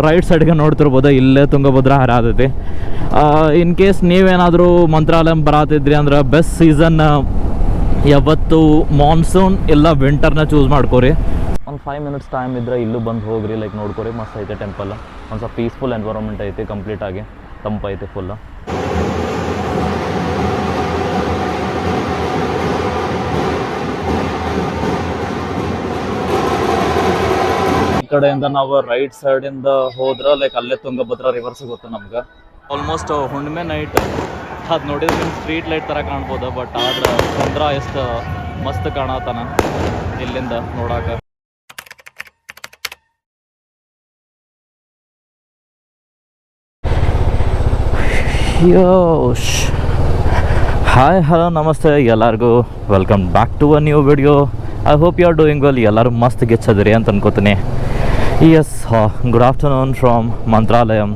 Right ಸೈಡ್ಗೆ ನೋಡ್ತಿರ್ಬೋದು, ಇಲ್ಲೇ ತುಂಗಭದ್ರಾ ಹರಿದೈತಿ. ಇನ್ ಕೇಸ್ ನೀವೇನಾದರೂ ಮಂತ್ರಾಲಯ ಬರತ್ತಿದ್ರಿ ಅಂದ್ರೆ ಬೆಸ್ಟ್ ಸೀಸನ್ ಯಾವತ್ತು ಮಾನ್ಸೂನ್ ಇಲ್ಲ ವಿಂಟರ್ನ ಚೂಸ್ ಮಾಡ್ಕೋರಿ. ಒಂದು 5 minutes ಟೈಮ್ ಇದ್ದರೆ ಇಲ್ಲೂ ಬಂದು ಹೋಗ್ರಿ, ಲೈಕ್ ನೋಡ್ಕೊರಿ. ಮಸ್ತ್ ಐತೆ ಟೆಂಪಲ್, ಒಂದು ಸ್ವಲ್ಪ ಪೀಸ್ಫುಲ್ ಎನ್ವೈರನ್ಮೆಂಟ್ ಐತಿ, ಕಂಪ್ಲೀಟಾಗಿ ತಂಪೈತೆ ಫುಲ್. ಈ ಕಡೆಯಿಂದ ನಾವು ರೈಟ್ ಸೈಡಿಂದ ಹೋದ್ರೆ ಲೈಕ್ ಅಲ್ಲೇ ತುಂಗಭದ್ರಾ ರಿವರ್ ಸಿಗುತ್ತೆ ನಮ್ಗೆ. ಆಲ್ಮೋಸ್ಟ್ ಹುಣ್ಣಿಮೆ ನೈಟ್ ಅದು ನೋಡಿದ್ರೆ ನಿಮ್ಗೆ ಸ್ಟ್ರೀಟ್ ಲೈಟ್ ಥರ ಕಾಣ್ಬೋದು, ಬಟ್ ಆದ್ರೆ ಚಂದ್ರ ಎಷ್ಟು ಮಸ್ತ್ ಕಾಣತಾನ ಇಲ್ಲಿಂದ ನೋಡಾಕ. ಯೋಶ್ ಹಾಯ್ ಹಲೋ ನಮಸ್ತೆ ಎಲ್ಲರಿಗೂ, welcome back to a new video. I hope you are doing well. ಎಲ್ಲರೂ ಮಸ್ತ್ ಗೆಚ್ಚದ್ರಿ ಅಂತ ಅನ್ಕೋತೀನಿ. Yes, good afternoon from Mantralayam.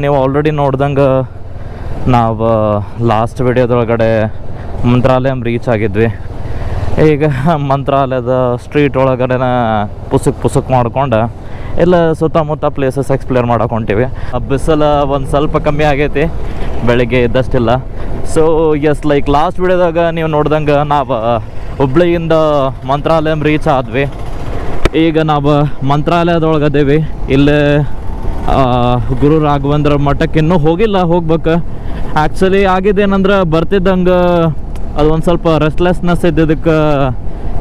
ನೀವು ಆಲ್ರೆಡಿ ನೋಡ್ದಂಗೆ ನಾವು ಲಾಸ್ಟ್ ವಿಡಿಯೋದೊಳಗಡೆ ಮಂತ್ರಾಲಯಂ ರೀಚ್ ಆಗಿದ್ವಿ. ಈಗ ಮಂತ್ರಾಲಯದ ಸ್ಟ್ರೀಟ್ ಒಳಗಡೆ ಪುಸುಕ್ ಮಾಡ್ಕೊಂಡು ಎಲ್ಲ ಸುತ್ತಮುತ್ತ ಪ್ಲೇಸಸ್ ಎಕ್ಸ್ಪ್ಲೋರ್ ಮಾಡೋಕೆ ಹೊಂಟೀವಿ. ಬಿಸಿಲು ಒಂದು ಸ್ವಲ್ಪ ಕಮ್ಮಿ ಆಗೈತಿ, ಬೆಳಗ್ಗೆ ಇದ್ದಷ್ಟಿಲ್ಲ. ಸೊ ಎಸ್, ಲೈಕ್ ಲಾಸ್ಟ್ ವಿಡಿಯೋದಾಗ ನೀವು ನೋಡ್ದಂಗೆ ನಾವು ಹುಬ್ಳಿಯಿಂದ ಮಂತ್ರಾಲಯಂ ರೀಚ್ ಆದ್ವಿ. ಈಗ ನಾವು ಮಂತ್ರಾಲಯದೊಳಗದೇವಿ. ಇಲ್ಲೇ ಗುರು ರಾಘವೇಂದ್ರ ಮಠಕ್ಕೆ ಇನ್ನೂ ಹೋಗಿಲ್ಲ, ಹೋಗ್ಬೇಕು. ಆ್ಯಕ್ಚುಲಿ ಆಗಿದ್ದೇನಂದ್ರೆ ಬರ್ತಿದ್ದಂಗೆ ಅದು ಒಂದು ಸ್ವಲ್ಪ ರೆಸ್ಟ್ಲೆಸ್ನೆಸ್ ಇದ್ದಿದ್ದಕ್ಕೆ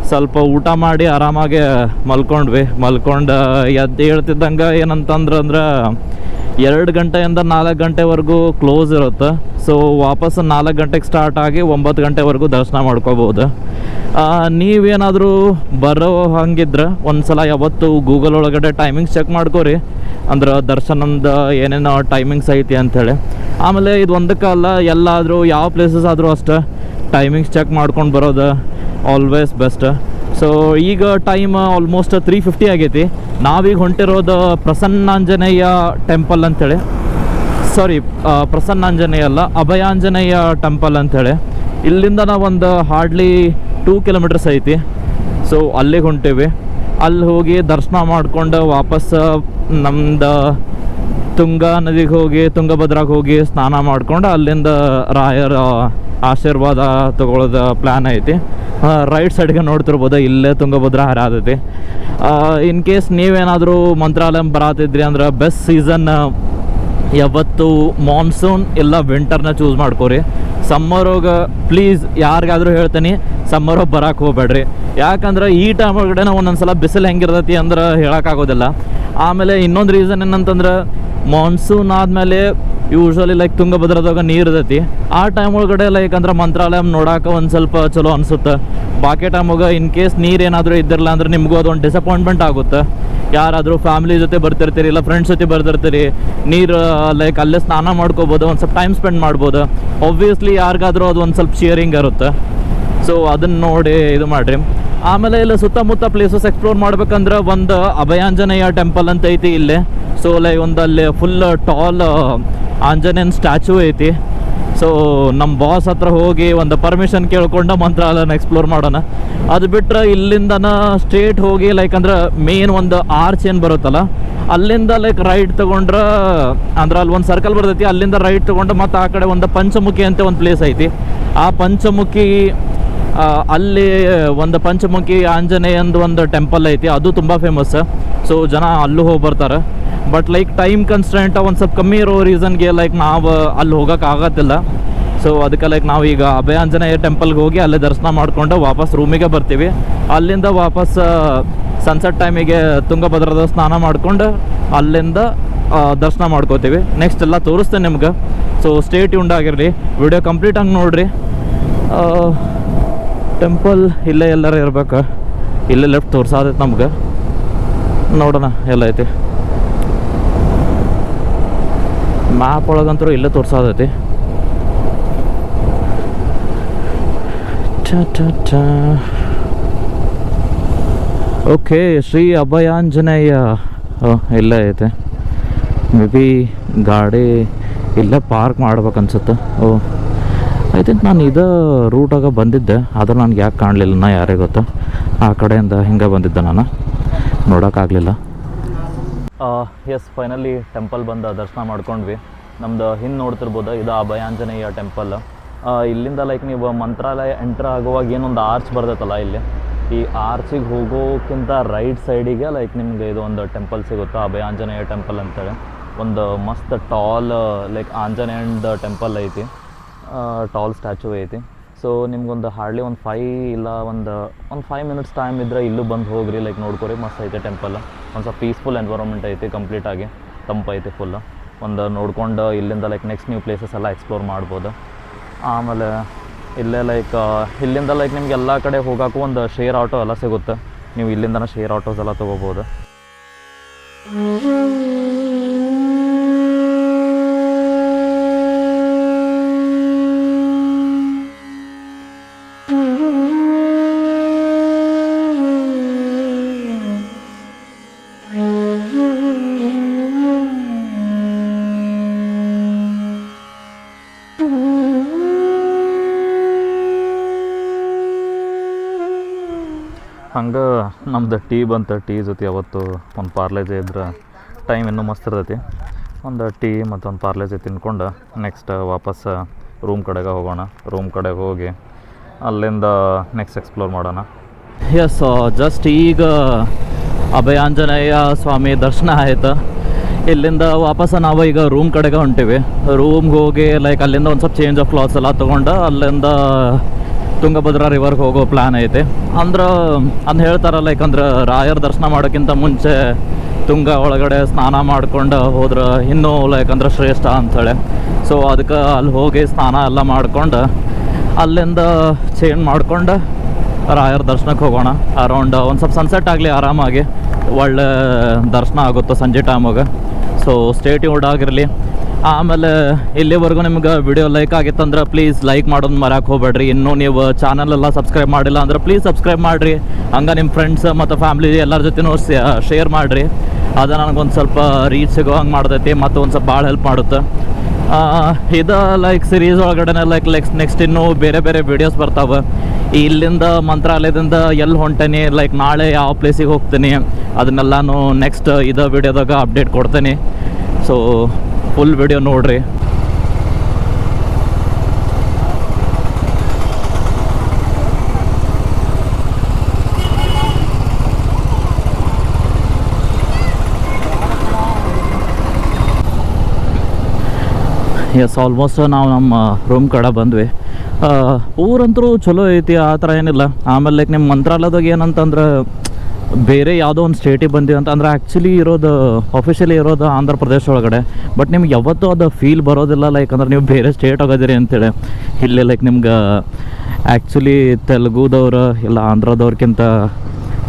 ಸ್ವಲ್ಪ ಊಟ ಮಾಡಿ ಆರಾಮಾಗಿ ಮಲ್ಕೊಂಡು ಎದ್ದು ಹೇಳ್ತಿದ್ದಂಗೆ ಏನಂತಂದ್ರೆ 2 ಗಂಟೆಯಿಂದ 4 ಗಂಟೆವರೆಗೂ ಕ್ಲೋಸ್ ಇರುತ್ತೆ. ಸೊ ವಾಪಸ್ 4 ಗಂಟೆಗೆ ಸ್ಟಾರ್ಟ್ ಆಗಿ 9 ಗಂಟೆವರೆಗೂ ದರ್ಶನ ಮಾಡ್ಕೋಬೋದು. ನೀವೇನಾದರೂ ಬರೋ ಹಂಗಿದ್ರೆ ಒಂದು ಸಲ ಯಾವತ್ತು ಗೂಗಲ್ ಒಳಗಡೆ ಟೈಮಿಂಗ್ಸ್ ಚೆಕ್ ಮಾಡ್ಕೋರಿ, ಅಂದ್ರೆ ದರ್ಶನದ ಏನೇನು ಟೈಮಿಂಗ್ಸ್ ಐತಿ ಅಂಥೇಳಿ. ಆಮೇಲೆ ಇದು ಒಂದಕ್ಕಲ್ಲ, ಎಲ್ಲಾದರೂ ಯಾವ ಪ್ಲೇಸಸ್ ಆದರೂ ಅಷ್ಟೇ ಟೈಮಿಂಗ್ಸ್ ಚೆಕ್ ಮಾಡ್ಕೊಂಡು ಬರೋದು ಆಲ್ವೇಸ್ ಬೆಸ್ಟ್. ಸೊ ಈಗ ಟೈಮ್ ಆಲ್ಮೋಸ್ಟ್ 3:50 ಆಗೈತಿ. ನಾವೀಗ ಹೊಂಟಿರೋದು ಪ್ರಸನ್ನಾಂಜನೇಯ ಟೆಂಪಲ್ ಅಂಥೇಳಿ, ಸಾರಿ ಪ್ರಸನ್ನಾಂಜನೇಯ ಅಲ್ಲ, ಅಭಯಾಂಜನೇಯ ಟೆಂಪಲ್ ಅಂಥೇಳಿ. ಇಲ್ಲಿಂದ ನಾವೊಂದು ಹಾರ್ಡ್ಲಿ 2 kilometers ಐತಿ. ಸೊ ಅಲ್ಲಿಗೆ ಹೊಂಟೀವಿ. ಅಲ್ಲಿ ಹೋಗಿ ದರ್ಶನ ಮಾಡ್ಕೊಂಡು ವಾಪಸ್ ನಮ್ದು ತುಂಗಾ ನದಿಗೆ ಹೋಗಿ ತುಂಗಭದ್ರಾಗೆ ಹೋಗಿ ಸ್ನಾನ ಮಾಡ್ಕೊಂಡು ಅಲ್ಲಿಂದ ರಾಯರ ಆಶೀರ್ವಾದ ತಗೊಳ್ಳೋದು ಪ್ಲ್ಯಾನ್ ಐತಿ. ರೈಟ್ ಸೈಡ್ಗೆ ನೋಡ್ತಿರ್ಬೋದು, ಇಲ್ಲೇ ತುಂಗಭದ್ರಾ ಹರಿದೈತಿ. ಇನ್ ಕೇಸ್ ನೀವೇನಾದರೂ ಮಂತ್ರಾಲಯ ಬರತ್ತಿದ್ರಿ ಅಂದ್ರೆ ಬೆಸ್ಟ್ ಸೀಸನ್ ಯಾವತ್ತು ಮಾನ್ಸೂನ್ ಇಲ್ಲ ವಿಂಟರ್ನ ಚೂಸ್ ಮಾಡ್ಕೋರಿ. ಸಮ್ಮರೋಗ ಪ್ಲೀಸ್ ಯಾರಿಗಾದರೂ ಹೇಳ್ತೀನಿ, ಸಮ್ಮರೋಗಿ ಬರೋಕೆ ಹೋಗ್ಬೇಡ್ರಿ. ಯಾಕಂದ್ರೆ ಈ ಟೈಮ್ ಒಳಗಡೆ ಒಂದೊಂದು ಸಲ ಬಿಸಿಲು ಹೆಂಗಿರ್ತೈತಿ ಅಂದ್ರೆ ಹೇಳೋಕ್ಕಾಗೋದಿಲ್ಲ. ಆಮೇಲೆ ಇನ್ನೊಂದು ರೀಸನ್ ಏನಂತಂದ್ರೆ ಮಾನ್ಸೂನ್ ಆದಮೇಲೆ ಯೂಶ್ವಲಿ ಲೈಕ್ ತುಂಗಭದ್ರದಾಗ ನೀರು ಇರ್ತೈತಿ. ಆ ಟೈಮ್ ಒಳಗಡೆ ಲೈಕ್ ಅಂದ್ರೆ ಮಂತ್ರಾಲಯ ನೋಡೋಕೆ ಒಂದು ಸ್ವಲ್ಪ ಚಲೋ ಅನಿಸುತ್ತೆ. ಬಾಕಿ ಟೈಮಾಗ ಇನ್ ಕೇಸ್ ನೀರು ಏನಾದರೂ ಇದ್ದಿರಲ್ಲ ಅಂದ್ರೆ ನಿಮಗೂ ಅದೊಂದು ಡಿಸಪಾಯಿಂಟ್ಮೆಂಟ್ ಆಗುತ್ತೆ. ಯಾರಾದರೂ ಫ್ಯಾಮಿಲಿ ಜೊತೆ ಬರ್ತಿರ್ತೀರಿ, ಇಲ್ಲ ಫ್ರೆಂಡ್ಸ್ ಜೊತೆ ಬರ್ತಿರ್ತೀರಿ, ನೀರು ಲೈಕ್ ಅಲ್ಲೇ ಸ್ನಾನ ಮಾಡ್ಕೋಬೋದು, ಒಂದು ಸ್ವಲ್ಪ ಟೈಮ್ ಸ್ಪೆಂಡ್ ಮಾಡ್ಬೋದು. ಆಬ್ವಿಯಸ್ಲಿ ಯಾರಿಗಾದರೂ ಅದು ಒಂದು ಸ್ವಲ್ಪ ಶೇರಿಂಗ್ ಇರುತ್ತೆ. ಸೊ ಅದನ್ನು ನೋಡಿ ಇದು ಮಾಡಿರಿ. ಆಮೇಲೆ ಇಲ್ಲಿ ಸುತ್ತಮುತ್ತ ಪ್ಲೇಸಸ್ ಎಕ್ಸ್ಪ್ಲೋರ್ ಮಾಡ್ಬೇಕಂದ್ರೆ ಒಂದು ಅಭಯಾಂಜನೇಯ ಟೆಂಪಲ್ ಅಂತ ಐತಿ ಇಲ್ಲೇ. ಸೊ ಲೈಕ್ ಒಂದು ಅಲ್ಲಿ ಫುಲ್ ಟಾಲ್ ಆಂಜನೇಯನ ಸ್ಟ್ಯಾಚು ಐತಿ. ಸೊ ನಮ್ಮ ಬಾಸ್ ಹತ್ರ ಹೋಗಿ ಒಂದು ಪರ್ಮಿಷನ್ ಕೇಳ್ಕೊಂಡು ಮಂತ್ರಾಲಯನ ಎಕ್ಸ್ಪ್ಲೋರ್ ಮಾಡೋಣ. ಅದು ಬಿಟ್ಟರೆ ಇಲ್ಲಿಂದನ ಸ್ಟ್ರೇಟ್ ಹೋಗಿ ಲೈಕ್ ಅಂದ್ರೆ ಮೇನ್ ಒಂದು ಆರ್ಚ್ ಏನು ಬರುತ್ತಲ್ಲ, ಅಲ್ಲಿಂದ ಲೈಕ್ ರೈಟ್ ತೊಗೊಂಡ್ರೆ ಅಂದ್ರೆ ಅಲ್ಲಿ ಒಂದು ಸರ್ಕಲ್ ಬರ್ತೈತಿ, ಅಲ್ಲಿಂದ ರೈಟ್ ತೊಗೊಂಡು ಮತ್ತು ಆ ಕಡೆ ಒಂದು ಪಂಚಮುಖಿ ಅಂತ ಒಂದು ಪ್ಲೇಸ್ ಐತಿ. ಆ ಪಂಚಮುಖಿ ಅಲ್ಲಿ ಒಂದು ಪಂಚಮುಖಿ ಆಂಜನೇಯಂದು ಒಂದು ಟೆಂಪಲ್ ಐತಿ, ಅದು ತುಂಬ ಫೇಮಸ್. ಸೊ ಜನ ಅಲ್ಲೂ ಹೋಗಿ ಬರ್ತಾರೆ. ಬಟ್ ಲೈಕ್ ಟೈಮ್ ಕನ್ಸ್ಟೆಂಟ್ ಒಂದು ಸ್ವಲ್ಪ ಕಮ್ಮಿ ಇರೋ ರೀಸನ್ಗೆ ಲೈಕ್ ನಾವು ಅಲ್ಲಿ ಹೋಗೋಕೆ ಆಗತ್ತಿಲ್ಲ. ಸೊ ಅದಕ್ಕೆ ಲೈಕ್ ನಾವು ಈಗ ಅಭಯಾಂಜನೇಯ ಟೆಂಪಲ್ಗೆ ಹೋಗಿ ಅಲ್ಲೇ ದರ್ಶನ ಮಾಡಿಕೊಂಡು ವಾಪಸ್ ರೂಮಿಗೆ ಬರ್ತೀವಿ. ಅಲ್ಲಿಂದ ವಾಪಸ್ ಸನ್ಸೆಟ್ ಟೈಮಿಗೆ ತುಂಗಭದ್ರದ ಸ್ನಾನ ಮಾಡ್ಕೊಂಡು ಅಲ್ಲಿಂದ ದರ್ಶನ ಮಾಡ್ಕೋತೀವಿ. ನೆಕ್ಸ್ಟ್ ಎಲ್ಲ ತೋರಿಸ್ತೇನೆ ನಿಮ್ಗೆ. ಸೊ ಸ್ಟೇ ಟ್ಯೂನ್ಡ್ ಆಗಿರಲಿ, ವಿಡಿಯೋ ಕಂಪ್ಲೀಟ್ ಆಗಿ ನೋಡಿರಿ. ಟೆಂಪಲ್ ಇಲ್ಲೇ ಎಲ್ಲರೂ ಇರ್ಬೇಕು. ಇಲ್ಲೇ ಲೆಫ್ಟ್ ತೋರ್ಸಾದೈತೆ ನಮ್ಗೆ, ನೋಡೋಣ ಎಲ್ಲ ಐತಿ. ಮ್ಯಾಪ್ ಒಳಗಂತೂ ಇಲ್ಲೇ ತೋರ್ಸಾದೈತಿ. ಓಕೆ, ಶ್ರೀ ಅಭಯಾಂಜನೇಯ ಇಲ್ಲೇ ಐತೆ. ಮೇ ಬಿ ಗಾಡಿ ಇಲ್ಲೇ ಪಾರ್ಕ್ ಮಾಡ್ಬೇಕನ್ಸುತ್ತೆ. ಐ ಥಿಂಕ್ ನಾನು ಇದೇ ರೂಟಾಗ ಬಂದಿದ್ದೆ, ಆದ್ರೆ ನನಗೆ ಯಾಕೆ ಕಾಣಲಿಲ್ಲ, ನಾ ಯಾರೇ ಗೊತ್ತಾ. ಆ ಕಡೆಯಿಂದ ಹಿಂಗೆ ಬಂದಿದ್ದೆ, ನಾನು ನೋಡೋಕ್ಕಾಗಲಿಲ್ಲ. ಎಸ್ ಫೈನಲಿ ಟೆಂಪಲ್ ಬಂದು ದರ್ಶನ ಮಾಡ್ಕೊಂಡ್ವಿ. ನಮ್ದು ಹಿಂದೆ ನೋಡ್ತಿರ್ಬೋದು, ಇದು ಅಭಯಾಂಜನೇಯ ಟೆಂಪಲ್. ಇಲ್ಲಿಂದ ಲೈಕ್ ನೀವು ಮಂತ್ರಾಲಯ ಎಂಟ್ರ್ ಆಗುವಾಗ ಏನೊಂದು ಆರ್ಚ್ ಬರ್ತೈತಲ್ಲ, ಇಲ್ಲಿ ಈ ಆರ್ಚಿಗೆ ಹೋಗೋಕ್ಕಿಂತ ರೈಟ್ ಸೈಡಿಗೆ ಲೈಕ್ ನಿಮಗೆ ಇದು ಒಂದು ಟೆಂಪಲ್ ಸಿಗುತ್ತೆ, ಅಭಯಾಂಜನೇಯ ಟೆಂಪಲ್ ಅಂತೇಳಿ. ಒಂದು ಮಸ್ತ್ ಟಾಲ್ ಲೈಕ್ ಆಂಜನೇಯಂದು ಟೆಂಪಲ್ ಐತಿ, ಟಾಲ್ ಸ್ಟ್ಯಾಚು ಐತಿ. ಸೊ ನಿಮ್ಗೊಂದು ಹಾರ್ಡ್ಲಿ ಒಂದು 5 ಮಿನಿಟ್ಸ್ ಟೈಮ್ ಇದ್ದರೆ ಇಲ್ಲೂ ಬಂದು ಹೋಗ್ರಿ, ಲೈಕ್ ನೋಡ್ಕೊರಿ, ಮಸ್ತ್ ಐತೆ ಟೆಂಪಲ್. ಒಂದು ಸ್ವಲ್ಪ ಪೀಸ್ಫುಲ್ ಎನ್ವೈರನ್ಮೆಂಟ್ ಐತಿ, ಕಂಪ್ಲೀಟಾಗಿ ತಂಪೈತಿ ಫುಲ್ಲು. ಒಂದು ನೋಡ್ಕೊಂಡು ಇಲ್ಲಿಂದ ಲೈಕ್ ನೆಕ್ಸ್ಟ್ ನ್ಯೂ ಪ್ಲೇಸಸ್ ಎಲ್ಲ ಎಕ್ಸ್ಪ್ಲೋರ್ ಮಾಡ್ಬೋದು. ಆಮೇಲೆ ಇಲ್ಲೇ ಲೈಕ್ ಇಲ್ಲಿಂದ ಲೈಕ್ ನಿಮ್ಗೆ ಎಲ್ಲ ಕಡೆ ಹೋಗೋಕ್ಕೂ ಒಂದು ಶೇರ್ ಆಟೋ ಎಲ್ಲ ಸಿಗುತ್ತೆ, ನೀವು ಇಲ್ಲಿಂದನೇ ಶೇರ್ ಆಟೋಸ್ ಎಲ್ಲ ತೊಗೋಬೋದು. ಹಂಗೆ ನಮ್ದು ಟೀ ಬಂತು. ಟೀ ಜೊತೆ ಯಾವತ್ತು ಒಂದು ಪಾರ್ಲೇಜೆ ಇದ್ರೆ ಟೈಮ್ ಇನ್ನೂ ಮಸ್ತ್ ಇರ್ತೈತಿ. ಒಂದು ಟೀ ಮತ್ತು ಒಂದು ಪಾರ್ಲೇಜೆ ತಿನ್ಕೊಂಡು ನೆಕ್ಸ್ಟ್ ವಾಪಸ್ ರೂಮ್ ಕಡೆಗೆ ಹೋಗೋಣ. ರೂಮ್ ಕಡೆಗೆ ಹೋಗಿ ಅಲ್ಲಿಂದ ನೆಕ್ಸ್ಟ್ ಎಕ್ಸ್ಪ್ಲೋರ್ ಮಾಡೋಣ. ಎಸ್, ಜಸ್ಟ್ ಈಗ ಅಭಯಾಂಜನೇಯ ಸ್ವಾಮಿ ದರ್ಶನ ಆಯ್ತು. ಇಲ್ಲಿಂದ ವಾಪಸ್ ನಾವು ಈಗ ರೂಮ್ ಕಡೆಗೆ ಹೊಂಟೀವಿ. ರೂಮ್ಗೆ ಹೋಗಿ ಲೈಕ್ ಅಲ್ಲಿಂದ ಒಂದು ಸ್ವಲ್ಪ ಚೇಂಜ್ ಆಫ್ ಕ್ಲಾತ್ಸ್ ಎಲ್ಲ ತೊಗೊಂಡು ಅಲ್ಲಿಂದ ತುಂಗಭದ್ರಾ ರಿವರ್ಗೆ ಹೋಗೋ ಪ್ಲ್ಯಾನ್ ಐತೆ. ಅಂದ್ರೆ ಅಂದು ಹೇಳ್ತಾರೆ ಲೈಕ್ ಅಂದ್ರೆ ರಾಯರ ದರ್ಶನ ಮಾಡೋಕ್ಕಿಂತ ಮುಂಚೆ ತುಂಗ ಒಳಗಡೆ ಸ್ನಾನ ಮಾಡ್ಕೊಂಡು ಹೋದ್ರೆ ಇನ್ನೂ ಲೈಕ್ ಅಂದ್ರೆ ಶ್ರೇಷ್ಠ ಅಂಥೇಳಿ. ಸೊ ಅದಕ್ಕೆ ಅಲ್ಲಿ ಹೋಗಿ ಸ್ನಾನ ಎಲ್ಲ ಮಾಡ್ಕೊಂಡು ಅಲ್ಲಿಂದ ಚೇಂಜ್ ಮಾಡ್ಕೊಂಡು ರಾಯರ ದರ್ಶನಕ್ಕೆ ಹೋಗೋಣ. ಅರೌಂಡ್ ಒಂದು ಸ್ವಲ್ಪ ಸನ್ಸೆಟ್ ಆಗಲಿ, ಆರಾಮಾಗಿ ಒಳ್ಳೆ ದರ್ಶನ ಆಗುತ್ತೆ ಸಂಜೆ ಟೈಮಾಗ. ಸೊ ಸ್ಟೇ ಟ್ಯೂನ್ಡ್ ಆಗಿರಲಿ. ಆಮೇಲೆ ಇಲ್ಲಿವರೆಗೂ ನಿಮ್ಗೆ ವಿಡಿಯೋ ಲೈಕ್ ಆಗಿತ್ತಂದ್ರೆ ಪ್ಲೀಸ್ ಲೈಕ್ ಮಾಡೋದು ಮರ್ಯಾಕೆ ಹೋಗ್ಬೇಡ್ರಿ. ಇನ್ನೂ ನೀವು ಚಾನಲೆಲ್ಲ ಸಬ್ಸ್ಕ್ರೈಬ್ ಮಾಡಿಲ್ಲ ಅಂದ್ರೆ ಪ್ಲೀಸ್ ಸಬ್ಸ್ಕ್ರೈಬ್ ಮಾಡಿರಿ. ಹಂಗೆ ನಿಮ್ಮ ಫ್ರೆಂಡ್ಸ್ ಮತ್ತು ಫ್ಯಾಮ್ಲಿ ಎಲ್ಲರ ಜೊತೆನೂ ಶೇರ್ ಮಾಡಿರಿ. ಅದು ನನಗೊಂದು ಸ್ವಲ್ಪ ರೀಚ್ ಸಿಗೋ ಹಂಗೆ ಮಾಡ್ತೈತಿ ಮತ್ತು ಒಂದು ಸ್ವಲ್ಪ ಭಾಳ ಹೆಲ್ಪ್ ಮಾಡುತ್ತೆ. ಇದು ಲೈಕ್ ಸಿರೀಸ್ ಒಳಗಡೆ ಲೈಕ್ ನೆಕ್ಸ್ಟ್ ಇನ್ನೂ ಬೇರೆ ಬೇರೆ ವೀಡಿಯೋಸ್ ಬರ್ತಾವೆ. ಇಲ್ಲಿಂದ ಮಂತ್ರಾಲಯದಿಂದ ಎಲ್ಲಿ ಹೊಂಟೇನಿ, ಲೈಕ್ ನಾಳೆ ಯಾವ ಪ್ಲೇಸಿಗೆ ಹೋಗ್ತೀನಿ, ಅದನ್ನೆಲ್ಲನೂ ನೆಕ್ಸ್ಟ್ ಇದೇ ವಿಡಿಯೋದಾಗ ಅಪ್ಡೇಟ್ ಕೊಡ್ತೀನಿ. ಸೊ ಫುಲ್ ವಿಡಿಯೋ ನೋಡ್ರಿ. ಎಸ್, ಆಲ್ಮೋಸ್ಟ್ ನಾವು ನಮ್ಮ ರೂಮ್ ಕಡೆ ಬಂದ್ವಿ. ಊರಂತರೂ ಚಲೋ ಐತಿ, ಆ ಥರ ಏನಿಲ್ಲ. ಆಮೇಲೆ ಲೈಕ್ ನಿಮ್ಮ ಮಂತ್ರಾಲಯದಾಗ ಏನಂತಂದ್ರೆ ಬೇರೆ ಯಾವುದೋ ಒಂದು ಸ್ಟೇಟಿಗೆ ಬಂದೀವಿ ಅಂತಂದ್ರೆ ಆ್ಯಕ್ಚುಲಿ ಇರೋದು ಆಫಿಷಿಯಲಿ ಇರೋದು ಆಂಧ್ರ ಪ್ರದೇಶ ಒಳಗಡೆ. ಬಟ್ ನಿಮ್ಗೆ ಯಾವತ್ತೂ ಅದು ಫೀಲ್ ಬರೋದಿಲ್ಲ ಲೈಕ್ ಅಂದ್ರೆ ನೀವು ಬೇರೆ ಸ್ಟೇಟ್ ಹೋಗೋದಿರಿ ಅಂತೇಳಿ. ಇಲ್ಲಿ ಲೈಕ್ ನಿಮ್ಗೆ ಆ್ಯಕ್ಚುಲಿ ತೆಲುಗುದವ್ರು ಇಲ್ಲ ಆಂಧ್ರದವ್ರಿಗಿಂತ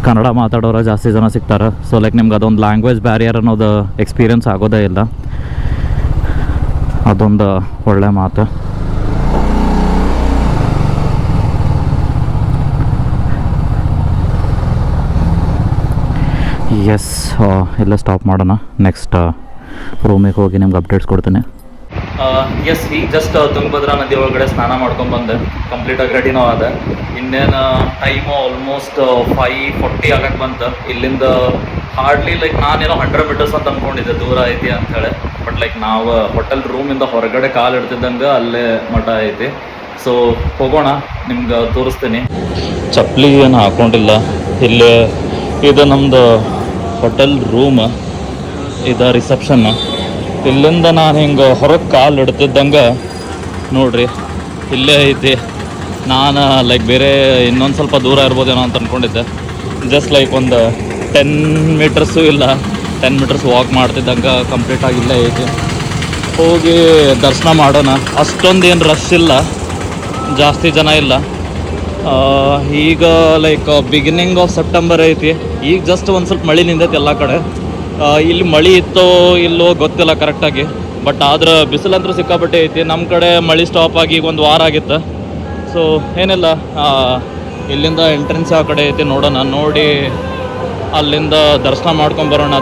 ಕನ್ನಡ ಮಾತಾಡೋರು ಜಾಸ್ತಿ ಜನ ಸಿಗ್ತಾರೆ. ಸೊ ಲೈಕ್ ನಿಮ್ಗೆ ಅದೊಂದು ಲ್ಯಾಂಗ್ವೇಜ್ ಬ್ಯಾರಿಯರ್ ಅನ್ನೋದು ಎಕ್ಸ್ಪೀರಿಯನ್ಸ್ ಆಗೋದೇ ಇಲ್ಲ. ಅದೊಂದು ಒಳ್ಳೆ ಮಾತು. ಎಸ್, ಎಲ್ಲ ಸ್ಟಾಪ್ ಮಾಡೋಣ. ನೆಕ್ಸ್ಟ್ ರೂಮಿಗೆ ಹೋಗಿ ನಿಮ್ಗೆ ಅಪ್ಡೇಟ್ಸ್ ಕೊಡ್ತೀನಿ. ಎಸ್, ಈಗ ಜಸ್ಟ್ ತುಂಗಭದ್ರಾ ನದಿ ಒಳಗಡೆ ಸ್ನಾನ ಮಾಡ್ಕೊಂಡ್ಬಂದೆ. ಕಂಪ್ಲೀಟಾಗಿ ರೆಡಿನೂ ಆದ. ಇನ್ನೇನು ಟೈಮು ಆಲ್ಮೋಸ್ಟ್ 5:40 ಆಗಕ್ಕೆ ಬಂತು. ಇಲ್ಲಿಂದ ಹಾರ್ಡ್ಲಿ ಲೈಕ್ ನಾನೇನೋ 100 ಮೀಟರ್ಸ್ ಅಂತ ಅಂದ್ಕೊಂಡಿದ್ದೆ ದೂರ ಐತಿ ಅಂಥೇಳಿ. ಬಟ್ ಲೈಕ್ ನಾವು ಹೋಟೆಲ್ ರೂಮಿಂದ ಹೊರಗಡೆ ಕಾಲು ಇಡ್ತಿದ್ದಂಗೆ ಅಲ್ಲೇ ಮಠ ಐತಿ. ಸೊ ಹೋಗೋಣ, ನಿಮ್ಗೆ ತೋರಿಸ್ತೀನಿ. ಚಪ್ಪಲಿ ಏನು ಹಾಕ್ಕೊಂಡಿಲ್ಲ. ಇಲ್ಲಿ ಇದು ನಮ್ಮದು ಹೋಟೆಲ್ ರೂಮ್, ಇದು ರಿಸೆಪ್ಷನ್. ಇಲ್ಲಿಂದ ನಾನು ಹಿಂಗೆ ಹೊರಗೆ ಕಾಲು ಇಡ್ತಿದ್ದಂಗೆ ನೋಡ್ರಿ ಇಲ್ಲೇ ಐತಿ. ನಾನು ಲೈಕ್ ಬೇರೆ ಇನ್ನೊಂದು ಸ್ವಲ್ಪ ದೂರ ಇರ್ಬೋದೇನೋ ಅಂತ ಅಂದ್ಕೊಂಡಿದ್ದೆ. ಜಸ್ಟ್ ಲೈಕ್ ಒಂದು 10 ಮೀಟರ್ಸು ಇಲ್ಲ, 10 ಮೀಟರ್ಸ್ ವಾಕ್ ಮಾಡ್ತಿದ್ದಂಗೆ ಕಂಪ್ಲೀಟಾಗಿ ಇಲ್ಲೇ ಐತಿ. ಹೋಗಿ ದರ್ಶನ ಮಾಡೋಣ. ಅಷ್ಟೊಂದು ಏನು ರಶ್ ಇಲ್ಲ, ಜಾಸ್ತಿ ಜನ ಇಲ್ಲ. ಈಗ ಲೈಕ್ ಬಿಗಿನಿಂಗ್ ಆಫ್ ಸೆಪ್ಟೆಂಬರ್ ಐತಿ. ಈಗ ಜಸ್ಟ್ ಒಂದು ಸ್ವಲ್ಪ ಮಳೆ ನಿಂದೈತಿ ಎಲ್ಲ ಕಡೆ. ಇಲ್ಲಿ ಮಳೆ ಇತ್ತೋ ಇಲ್ಲೋ ಗೊತ್ತಿಲ್ಲ ಕರೆಕ್ಟಾಗಿ. ಬಟ್ ಆದ್ರೆ ಬಿಸಿಲಂತೂ ಸಿಕ್ಕಾಪಟ್ಟೆ ಐತಿ. ನಮ್ಮ ಕಡೆ ಮಳೆ ಸ್ಟಾಪ್ ಆಗಿ ಈಗ 1 ವಾರ ಆಗಿತ್ತು. ಸೊ ಏನಿಲ್ಲ, ಇಲ್ಲಿಂದ ಎಂಟ್ರೆನ್ಸ್ ಆ ಕಡೆ ಐತಿ, ನೋಡೋಣ. ನೋಡಿ ಅಲ್ಲಿಂದ ದರ್ಶನ ಮಾಡ್ಕೊಂಬರೋಣ.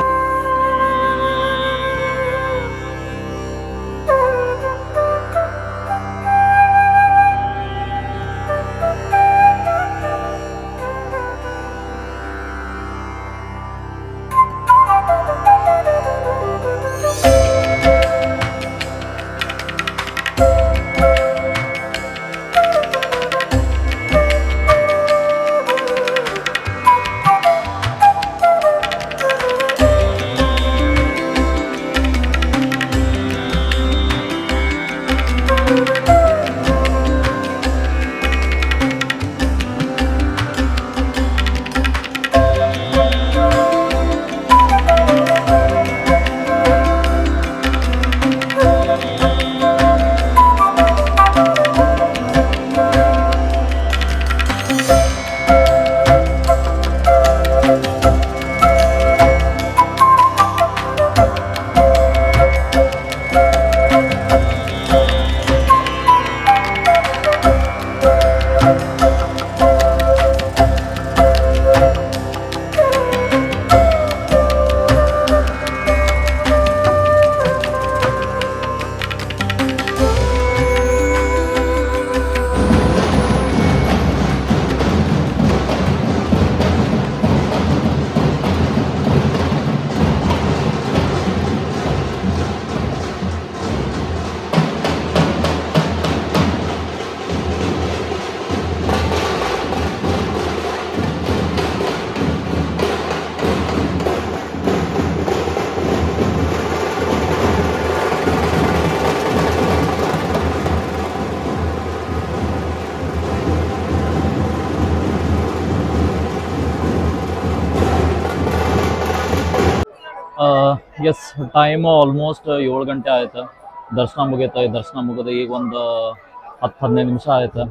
ಎಸ್, ಟೈಮು ಆಲ್ಮೋಸ್ಟ್ 7 ಗಂಟೆ ಆಯ್ತು. ದರ್ಶನ ಮುಗೀತು. ಈ ದರ್ಶನ ಮುಗಿದು ಈಗ ಒಂದು 10-15 ನಿಮಿಷ ಆಯ್ತು.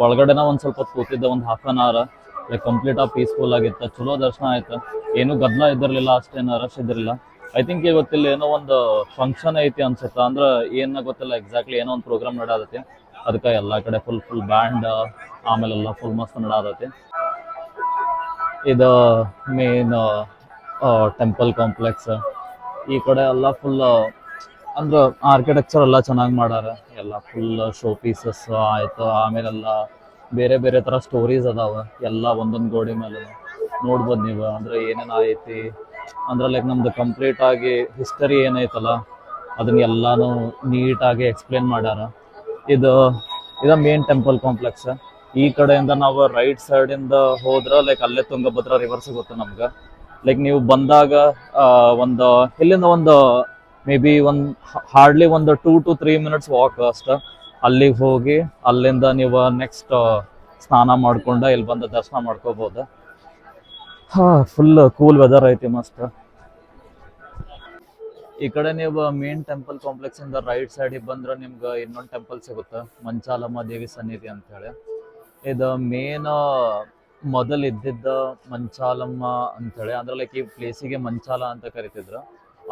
ಒಳಗಡೆನ ಒಂದು ಸ್ವಲ್ಪ ಕೂತಿದ್ದೆ, ಒಂದು half an hour. Like complete ಆಗಿ ಪೀಸ್ಫುಲ್ ಆಗಿತ್ತು, ಚಲೋ ದರ್ಶನ ಆಯ್ತು. ಏನೂ ಗದ್ದಲ ಇದ್ದಿರಲಿಲ್ಲ, ಅಷ್ಟೇನು ರಶ್ ಇದ್ದಿರಲಿಲ್ಲ. ಐ ಥಿಂಕ್ ಇವತ್ತಿಲ್ಲ ಏನೋ ಒಂದು ಫಂಕ್ಷನ್ ಐತಿ ಅನ್ಸುತ್ತೆ. ಅಂದ್ರೆ ಏನು ಗೊತ್ತಿಲ್ಲ ಎಕ್ಸಾಕ್ಟ್ಲಿ, ಏನೋ ಒಂದು ಪ್ರೋಗ್ರಾಮ್ ನಡಾದತಿ. ಅದಕ್ಕೆ ಎಲ್ಲ ಕಡೆ ಫುಲ್ ಬ್ಯಾಂಡ್, ಆಮೇಲೆಲ್ಲ ಫುಲ್ ಮಸ್ತ್ ನಡಾದತಿ. ಇದು ಮೇನ್ ಟೆಂಪಲ್ ಕಾಂಪ್ಲೆಕ್ಸ್. ಈ ಕಡೆ ಎಲ್ಲ ಫುಲ್ ಅಂದ್ರೆ ಆರ್ಕಿಟೆಕ್ಚರ್ ಎಲ್ಲ ಚೆನ್ನಾಗಿ ಮಾಡ್ಯಾರ. ಎಲ್ಲ ಫುಲ್ ಶೋ ಪೀಸಸ್ ಆಯ್ತು. ಆಮೇಲೆಲ್ಲ ಬೇರೆ ಬೇರೆ ಥರ ಸ್ಟೋರೀಸ್ ಅದಾವ, ಎಲ್ಲ ಒಂದೊಂದು ಗೋಡೆ ಮೇಲೆ ನೋಡ್ಬೋದು ನೀವು. ಅಂದ್ರೆ ಏನೇನು ಐತಿ ಅಂದ್ರೆ ಲೈಕ್ ನಮ್ದು ಕಂಪ್ಲೀಟ್ ಆಗಿ ಹಿಸ್ಟರಿ ಏನೈತಲ್ಲ ಅದನ್ನ ಎಲ್ಲಾನು ನೀಟಾಗಿ ಎಕ್ಸ್ಪ್ಲೇನ್ ಮಾಡ್ಯಾರ. ಇದು ಮೇನ್ ಟೆಂಪಲ್ ಕಾಂಪ್ಲೆಕ್ಸ್. ಈ ಕಡೆಯಿಂದ ನಾವು ರೈಟ್ ಸೈಡಿಂದ ಹೋದ್ರೆ ಲೈಕ್ ಅಲ್ಲೇ ತುಂಗಭದ್ರಾ ರಿವರ್ ಸಿಗುತ್ತೆ ನಮ್ಗೆ. ಲೈಕ್ ನೀವು ಬಂದಾಗ ಒಂದು ಇಲ್ಲಿಂದ ಒಂದು ಮೇ ಬಿ ಹಾರ್ಡ್ಲಿ ಒಂದು 2 to 3 minutes ವಾಕ್ ಅಷ್ಟ. ಅಲ್ಲಿಗೆ ಹೋಗಿ ಅಲ್ಲಿಂದ ನೀವು ನೆಕ್ಸ್ಟ್ ಸ್ನಾನ ಮಾಡ್ಕೊಂಡು ಇಲ್ಲಿ ಬಂದು ದರ್ಶನ ಮಾಡ್ಕೋಬಹುದು. ಫುಲ್ ಕೂಲ್ ವೆದರ್ ಐತಿ, ಮಸ್ತ್. ಈ ಕಡೆ ನೀವು ಮೇನ್ ಟೆಂಪಲ್ ಕಾಂಪ್ಲೆಕ್ಸ್ ಇಂದ ರೈಟ್ ಸೈಡಿಗೆ ಬಂದ್ರೆ ನಿಮ್ಗೆ ಇನ್ನೊಂದು ಟೆಂಪಲ್ ಸಿಗುತ್ತೆ, ಮಂಚಾಲಮ್ಮ ದೇವಿ ಸನ್ನಿಧಿ ಅಂತ ಹೇಳಿ. ಇದು ಮೇನ್ ಮೊದಲು ಇದ್ದಿದ್ದ ಮಂಚಾಲಮ್ಮ ಅಂತೇಳಿ, ಅಂದ್ರೆ ಲೈಕ್ ಈ ಪ್ಲೇಸಿಗೆ ಮಂಚಾಲ ಅಂತ ಕರಿತಿದ್ರು.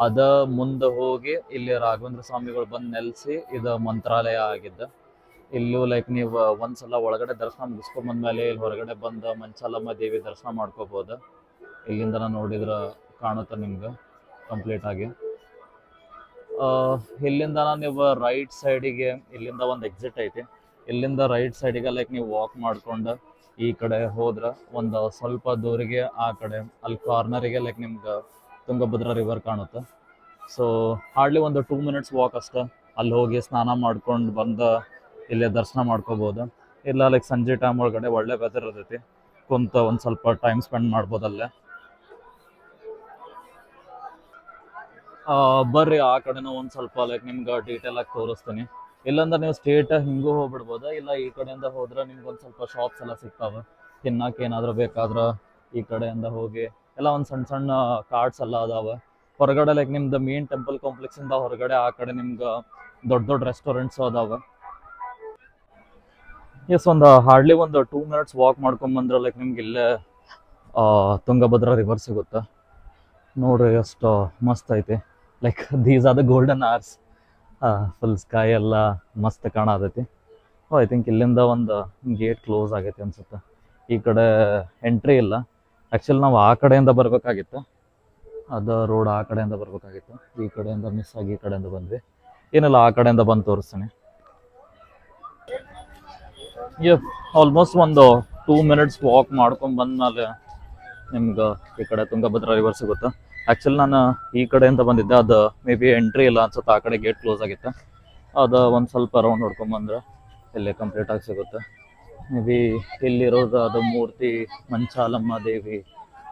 ಅದ ಮುಂದೆ ಹೋಗಿ ಇಲ್ಲಿ ರಾಘವೇಂದ್ರ ಸ್ವಾಮಿಗಳು ಬಂದು ನೆಲೆಸಿ ಇದು ಮಂತ್ರಾಲಯ ಆಗಿದ್ದ. ಇಲ್ಲೂ ಲೈಕ್ ನೀವು ಒಂದ್ಸಲ ಒಳಗಡೆ ದರ್ಶನ ಮುಗಿಸ್ಕೊಂಡ್ ಬಂದ್ಮೇಲೆ ಇಲ್ಲಿ ಹೊರಗಡೆ ಬಂದು ಮಂಚಾಲಮ್ಮ ದೇವಿ ದರ್ಶನ ಮಾಡ್ಕೋಬಹುದು. ಇಲ್ಲಿಂದ ನೋಡಿದ್ರೆ ಕಾಣುತ್ತೆ ನಿಮ್ಗೆ ಕಂಪ್ಲೀಟ್ ಆಗಿ. ಇಲ್ಲಿಂದ ನೀವು ರೈಟ್ ಸೈಡಿಗೆ, ಇಲ್ಲಿಂದ ಒಂದು ಎಕ್ಸಿಟ್ ಐತಿ. ಇಲ್ಲಿಂದ ರೈಟ್ ಸೈಡಿಗೆ ಲೈಕ್ ನೀವು ವಾಕ್ ಮಾಡ್ಕೊಂಡು ಈ ಕಡೆ ಹೋದ್ರೆ ಒಂದು ಸ್ವಲ್ಪ ದೂರಿಗೆ ಆ ಕಡೆ ಅಲ್ಲಿ ಕಾರ್ನರಿಗೆ ಲೈಕ್ ನಿಮ್ಗೆ ತುಂಗಭದ್ರಾ ರಿವರ್ ಕಾಣುತ್ತೆ. ಸೊ ಹಾರ್ಡ್ಲಿ ಒಂದು 2 minutes ವಾಕ್ ಅಷ್ಟೇ. ಅಲ್ಲಿ ಹೋಗಿ ಸ್ನಾನ ಮಾಡ್ಕೊಂಡು ಬಂದು ಇಲ್ಲೇ ದರ್ಶನ ಮಾಡ್ಕೋಬೋದು. ಇಲ್ಲ ಲೈಕ್ ಸಂಜೆ ಟೈಮ್ ಒಳಗಡೆ ಒಳ್ಳೆ ವೆದರ್ ಇರ್ತೈತಿ, ಕುಂತ ಒಂದು ಸ್ವಲ್ಪ ಟೈಮ್ ಸ್ಪೆಂಡ್ ಮಾಡ್ಬೋದಲ್ಲೇ. ಬರ್ರಿ ಆ ಕಡೆನೂ ಒಂದು ಸ್ವಲ್ಪ ಲೈಕ್ ನಿಮ್ಗೆ ಡೀಟೇಲ್ ಆಗಿ ತೋರಿಸ್ತೀನಿ. ಇಲ್ಲಾಂದ್ರೆ ನೀವು ಸ್ಟ್ರೇಟ್ ಹಿಂಗೂ ಹೋಗ್ಬಿಡ್ಬೋದು. ಇಲ್ಲ ಈ ಕಡೆಯಿಂದ ಹೋದ್ರೆ ನಿಮ್ಗೆ ಒಂದು ಸ್ವಲ್ಪ ಶಾಪ್ಸ್ ಎಲ್ಲ ಸಿಗ್ತಾವೆ, ತಿನ್ನಕ್ಕೆ ಏನಾದರೂ ಬೇಕಾದ್ರೆ ಈ ಕಡೆಯಿಂದ ಹೋಗಿ ಎಲ್ಲ ಒಂದು ಸಣ್ಣ ಸಣ್ಣ ಕಾರ್ಟ್ಸ್ ಎಲ್ಲ ಅದಾವೆ. ಹೊರಗಡೆ ಲೈಕ್ ನಿಮ್ದು ಮೇನ್ ಟೆಂಪಲ್ ಕಾಂಪ್ಲೆಕ್ಸ್ ಇಂದ ಹೊರಗಡೆ ಆ ಕಡೆ ನಿಮ್ಗೆ ದೊಡ್ಡ ದೊಡ್ಡ ರೆಸ್ಟೋರೆಂಟ್ಸ್ ಅದಾವೆ. ಎಸ್, ಒಂದು ಹಾರ್ಡ್ಲಿ ಒಂದು 2 minutes ವಾಕ್ ಮಾಡ್ಕೊಂಬಂದ್ರೆ ಲೈಕ್ ನಿಮ್ಗೆ ಇಲ್ಲೇ ತುಂಗಭದ್ರಾ ರಿವರ್ ಸಿಗುತ್ತೆ. ನೋಡ್ರಿ ಎಷ್ಟು ಮಸ್ತ್ ಐತಿ. Like these are the golden hours. Full sky ಎಲ್ಲ ಮಸ್ತ್ ಕಾಣತೈತಿ. ಐ ಥಿಂಕ್ ಇಲ್ಲಿಂದ ಒಂದು ಗೇಟ್ ಕ್ಲೋಸ್ ಆಗೈತಿ ಅನ್ಸುತ್ತೆ. ಈ ಕಡೆ ಎಂಟ್ರಿ ಇಲ್ಲ. ಆ್ಯಕ್ಚುಲಿ ನಾವು ಆ ಕಡೆಯಿಂದ ಬರಬೇಕಾಗಿತ್ತು, ಅದು ರೋಡ್ ಆ ಕಡೆಯಿಂದ ಬರಬೇಕಾಗಿತ್ತು. ಈ ಕಡೆಯಿಂದ ಮಿಸ್ ಆಗಿ ಈ ಕಡೆಯಿಂದ ಬಂದ್ವಿ. ಏನಿಲ್ಲ, ಆ ಕಡೆಯಿಂದ ಬಂದು ತೋರಿಸ್ತೀನಿ. ಆಲ್ಮೋಸ್ಟ್ ಒಂದು 2 minutes ವಾಕ್ ಮಾಡ್ಕೊಂಡು ಬಂದ್ಮೇಲೆ ನಿಮ್ಗೆ ಈ ಕಡೆ ತುಂಗಭದ್ರಾ ರಿವರ್ ಸಿಗುತ್ತೆ. ಆ್ಯಕ್ಚುಲಿ ನಾನು ಈ ಕಡೆಯಿಂದ ಬಂದಿದ್ದೆ, ಅದು ಮೇ ಬಿ ಎಂಟ್ರಿ ಇಲ್ಲ ಅನ್ಸುತ್ತೆ, ಆ ಕಡೆ ಗೇಟ್ ಕ್ಲೋಸ್ ಆಗಿತ್ತು. ಅದು ಒಂದು ಸ್ವಲ್ಪ ರೌಂಡ್ ಹೊಡ್ಕೊಂಬಂದ್ರೆ ಇಲ್ಲೇ ಕಂಪ್ಲೀಟಾಗಿ ಸಿಗುತ್ತೆ. ಮೇ ಬಿ ಇಲ್ಲಿರೋದು ಅದು ಮೂರ್ತಿ ಮಂಚಾಲಮ್ಮ ದೇವಿ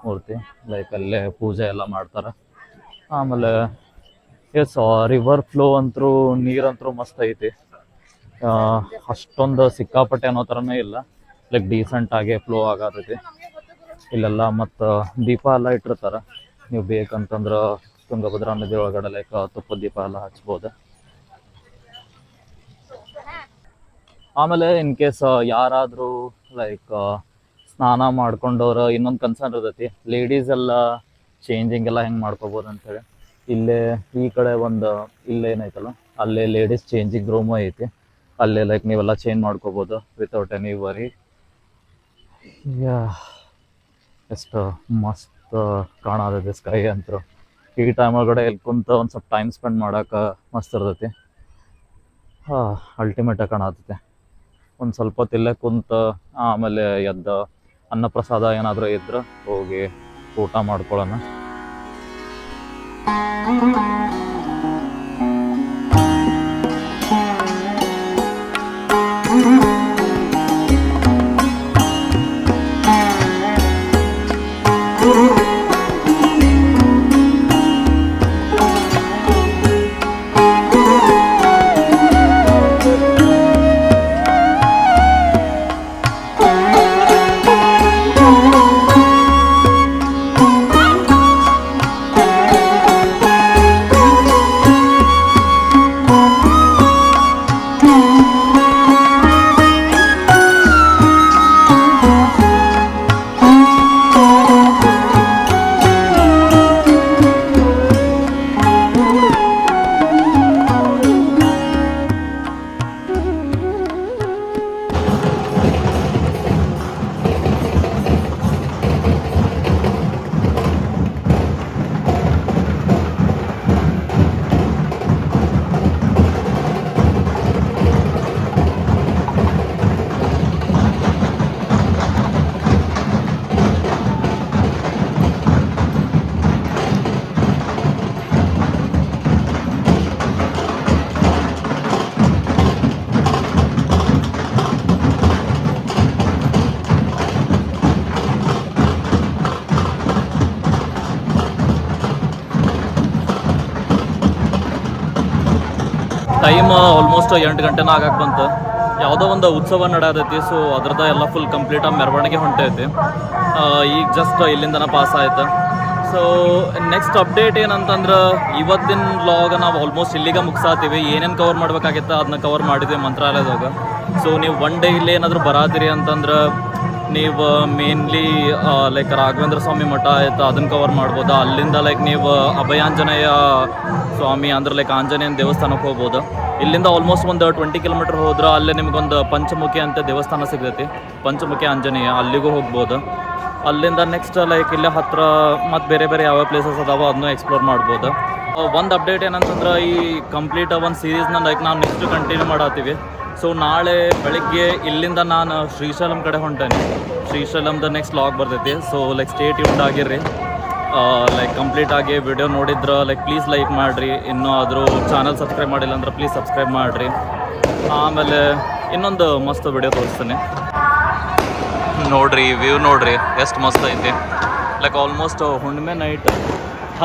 ಮೂರ್ತಿ. ಲೈಕ್ ಅಲ್ಲೇ ಪೂಜೆ ಎಲ್ಲ ಮಾಡ್ತಾರೆ. ಆಮೇಲೆ ಎಸ್, ರಿವರ್ ಫ್ಲೋ ಅಂತರೂ ನೀರಂತರೂ ಮಸ್ತ್ ಐತಿ. ಅಷ್ಟೊಂದು ಸಿಕ್ಕಾಪಟ್ಟೆ ಅನ್ನೋ ಥರನೇ ಇಲ್ಲ, ಲೈಕ್ ಡೀಸೆಂಟಾಗಿ ಫ್ಲೋ ಆಗತೈತಿ. ಇಲ್ಲೆಲ್ಲ ಮತ್ತು ದೀಪ ಎಲ್ಲ ಇಟ್ಟಿರ್ತಾರೆ. ನೀವು ಬೇಕಂತಂದ್ರೆ ತುಂಗಭದ್ರಾ ನದಿ ಒಳಗಡೆ ಲೈಕ್ ತುಪ್ಪದ ದೀಪ ಎಲ್ಲ ಹಚ್ಬೋದು. ಆಮೇಲೆ ಇನ್ ಕೇಸ್ ಯಾರಾದರೂ ಲೈಕ್ ಸ್ನಾನ ಮಾಡ್ಕೊಂಡವ್ರು ಇನ್ನೊಂದು ಕನ್ಸರ್ನ್ ಇರ್ತೈತಿ, ಲೇಡೀಸ್ ಎಲ್ಲ ಚೇಂಜಿಂಗ್ ಎಲ್ಲ ಹೆಂಗೆ ಮಾಡ್ಕೋಬೋದು ಅಂತೇಳಿ. ಇಲ್ಲೇ ಈ ಕಡೆ ಒಂದು ಇಲ್ಲೇನೈತಲ್ಲ ಅಲ್ಲೇ ಲೇಡೀಸ್ ಚೇಂಜಿಂಗ್ ರೂಮು ಐತಿ. ಅಲ್ಲೇ ಲೈಕ್ ನೀವೆಲ್ಲ ಚೇಂಜ್ ಮಾಡ್ಕೋಬೋದು ವಿತೌಟ್ ಎನಿ ವರಿ. ಎಷ್ಟು ಮಸ್ತ್ ಕಾಣತೈತಿ ಸ್ಕೈ ಅಂತೂ. ಈ ಟೈಮ್ ಒಳಗಡೆ ಇಲ್ಲಿ ಕುಂತ ಒಂದು ಸ್ವಲ್ಪ ಟೈಮ್ ಸ್ಪೆಂಡ್ ಮಾಡೋಕೆ ಮಸ್ತ್ ಇರ್ತೈತಿ. ಅಲ್ಟಿಮೇಟಾಗಿ ಕಾಣತೈತಿ. ಒಂದು ಸ್ವಲ್ಪ ಹೊತ್ತು ಇಲ್ಲೇ ಕುಂತ ಆಮೇಲೆ ಎದ್ದು ಅನ್ನಪ್ರಸಾದ ಏನಾದರೂ ಇದ್ರೆ ಹೋಗಿ ಊಟ ಮಾಡ್ಕೊಳ್ಳೋಣ. ಟೈಮ್ ಆಲ್ಮೋಸ್ಟ್ 8 ಗಂಟೆನ ಆಗಕ್ಕೆ ಬಂತು. ಯಾವುದೋ ಒಂದು ಉತ್ಸವ ನಡೆಯತೈತಿ, ಸೊ ಅದ್ರದ್ದು ಎಲ್ಲ ಫುಲ್ ಕಂಪ್ಲೀಟಾಗಿ ಮೆರವಣಿಗೆ ಹೊಂಟೈತಿ. ಈಗ ಜಸ್ಟ್ ಇಲ್ಲಿಂದನ ಪಾಸ್ ಆಯ್ತು. ಸೊ ನೆಕ್ಸ್ಟ್ ಅಪ್ಡೇಟ್ ಏನಂತಂದ್ರೆ ಇವತ್ತಿನ ವ್ಲಾಗ್ ನಾವು ಆಲ್ಮೋಸ್ಟ್ ಇಲ್ಲಿಗೆ ಮುಗಿಸಾತೀವಿ. ಏನೇನು ಕವರ್ ಮಾಡ್ಬೇಕಾಗಿತ್ತು ಅದನ್ನ ಕವರ್ ಮಾಡಿದ್ವಿ ಮಂತ್ರಾಲಯದಾಗ. ಸೊ ನೀವು ಒನ್ ಡೇ ಇಲ್ಲೇ ಏನಾದರೂ ಬರಾತಿರಿ ಅಂತಂದ್ರೆ ನೀವು ಮೇನ್ಲಿ ಲೈಕ್ ರಾಘವೇಂದ್ರ ಸ್ವಾಮಿ ಮಠ ಆಯ್ತು, ಅದನ್ನು ಕವರ್ ಮಾಡ್ಬೋದು. ಅಲ್ಲಿಂದ ಲೈಕ್ ನೀವು ಅಭಯಾಂಜನೇಯ ಸ್ವಾಮಿ ಅಂದ್ರೆ ಲೈಕ್ ಆಂಜನೇಯನ ದೇವಸ್ಥಾನಕ್ಕೆ ಹೋಗ್ಬೋದು. ಇಲ್ಲಿಂದ ಆಲ್ಮೋಸ್ಟ್ ಒಂದು 20 ಕಿಲೋಮೀಟರ್ ಹೋದ್ರೆ ಅಲ್ಲೇ ನಿಮ್ಗೊಂದು ಪಂಚಮುಖಿ ಅಂತ ದೇವಸ್ಥಾನ ಸಿಗ್ತೈತಿ, ಪಂಚಮುಖಿ ಆಂಜನೇಯ, ಅಲ್ಲಿಗೂ ಹೋಗ್ಬೋದು. ಅಲ್ಲಿಂದ ನೆಕ್ಸ್ಟ್ ಲೈಕ್ ಇಲ್ಲೇ ಹತ್ತಿರ ಮತ್ತು ಬೇರೆ ಬೇರೆ ಯಾವ ಪ್ಲೇಸಸ್ ಅದಾವೋ ಅದನ್ನೂ ಎಕ್ಸ್ಪ್ಲೋರ್ ಮಾಡ್ಬೋದು. ಒಂದು ಅಪ್ಡೇಟ್ ಏನಂತಂದ್ರೆ ಈ ಕಂಪ್ಲೀಟ್ ಒಂದು ಸೀರೀಸ್ನ ಲೈಕ್ ನಾವು ನೆಕ್ಸ್ಟ್ ಕಂಟಿನ್ಯೂ ಮಾಡತ್ತೀವಿ. ಸೊ ನಾಳೆ ಬೆಳಿಗ್ಗೆ ಇಲ್ಲಿಂದ ನಾನು ಶ್ರೀಶೈಲಂ ಕಡೆ ಹೊಂಟೇನೆ. ಶ್ರೀಶೈಲಮ್ದು ನೆಕ್ಸ್ಟ್ ವ್ಲಾಗ್ ಬರ್ತೈತಿ. ಸೊ ಲೈಕ್ ಸ್ಟೇ ಟ್ಯೂನ್ಡ್ ಆಗಿರ್ರಿ. ಲೈಕ್ ಕಂಪ್ಲೀಟಾಗಿ ವಿಡಿಯೋ ನೋಡಿದ್ರೆ ಲೈಕ್ ಪ್ಲೀಸ್ ಲೈಕ್ ಮಾಡಿರಿ. ಇನ್ನೂ ಆದರೂ ಚಾನಲ್ ಸಬ್ಸ್ಕ್ರೈಬ್ ಮಾಡಿಲ್ಲ ಅಂದ್ರೆ ಪ್ಲೀಸ್ ಸಬ್ಸ್ಕ್ರೈಬ್ ಮಾಡಿರಿ. ಆಮೇಲೆ ಇನ್ನೊಂದು ಮಸ್ತ್ ವಿಡಿಯೋ ತೋರಿಸ್ತೀನಿ ನೋಡ್ರಿ. ವ್ಯೂ ನೋಡ್ರಿ ಎಷ್ಟು ಮಸ್ತ್ ಐತಿ. ಲೈಕ್ ಆಲ್ಮೋಸ್ಟ್ ಹುಣ್ಣಿಮೆ ನೈಟ್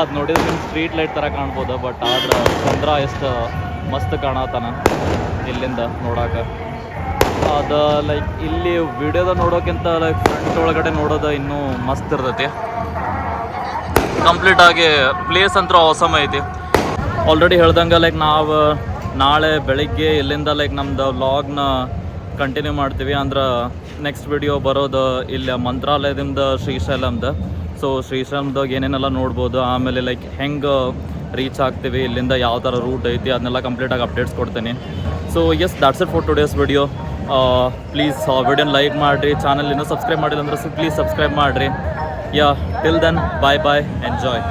ಅದು ನೋಡಿದ್ರೆ ನಿಮ್ಮ ಸ್ಟ್ರೀಟ್ ಲೈಟ್ ಥರ ಕಾಣ್ಬೋದು. ಬಟ್ ಆದ್ರೆ ಚಂದ್ರ ಎಷ್ಟು ಮಸ್ತ್ ಕಾಣತಾನ ಇಲ್ಲಿಂದ ನೋಡೋಕೆ. ಅದು ಲೈಕ್ ಇಲ್ಲಿ ವಿಡಿಯೋದ ನೋಡೋಕ್ಕಿಂತ ಲೈಕ್ ಫ್ರಂಟ್ ಒಳಗಡೆ ನೋಡೋದು ಇನ್ನೂ ಮಸ್ತ್ ಇರ್ತೈತಿ. ಕಂಪ್ಲೀಟಾಗಿ ಪ್ಲೇಸ್ ಅಂತೂ ಅವಸಮ್ ಐತಿ. ಆಲ್ರೆಡಿ ಹೇಳ್ದಂಗೆ ಲೈಕ್ ನಾವು ನಾಳೆ ಬೆಳಿಗ್ಗೆ ಇಲ್ಲಿಂದ ಲೈಕ್ ನಮ್ದು ವ್ಲಾಗ್ನ ಕಂಟಿನ್ಯೂ ಮಾಡ್ತೀವಿ. ಅಂದ್ರೆ ನೆಕ್ಸ್ಟ್ ವಿಡಿಯೋ ಬರೋದು ಇಲ್ಲಿ ಮಂತ್ರಾಲಯದಿಂದ ಶ್ರೀಶೈಲಮ್ದು. ಸೊ ಶ್ರೀಶೈಲಮ್ದಾಗ ಏನೇನೆಲ್ಲ ನೋಡ್ಬೋದು, ಆಮೇಲೆ ಲೈಕ್ ಹೆಂಗೆ ರೀಚ್ ಆಗ್ತೀವಿ, ಇಲ್ಲಿಂದ ಯಾವ ಥರ ರೂಟ್ ಐತಿ ಅದನ್ನೆಲ್ಲ ಕಂಪ್ಲೀಟಾಗಿ ಅಪ್ಡೇಟ್ಸ್ ಕೊಡ್ತೀನಿ. So yes, that's it for today's video. Please ವಿಡಿಯೋನ ಲೈಕ್ ಮಾಡಿರಿ. ಚಾನಲ್ ಇನ್ನೂ ಸಬ್ಸ್ಕ್ರೈಬ್ ಮಾಡಿಲ್ಲ ಅಂದ್ರೆ ಪ್ಲೀಸ್ ಸಬ್ಸ್ಕ್ರೈಬ್ ಮಾಡಿರಿ. Yeah till then bye bye, enjoy.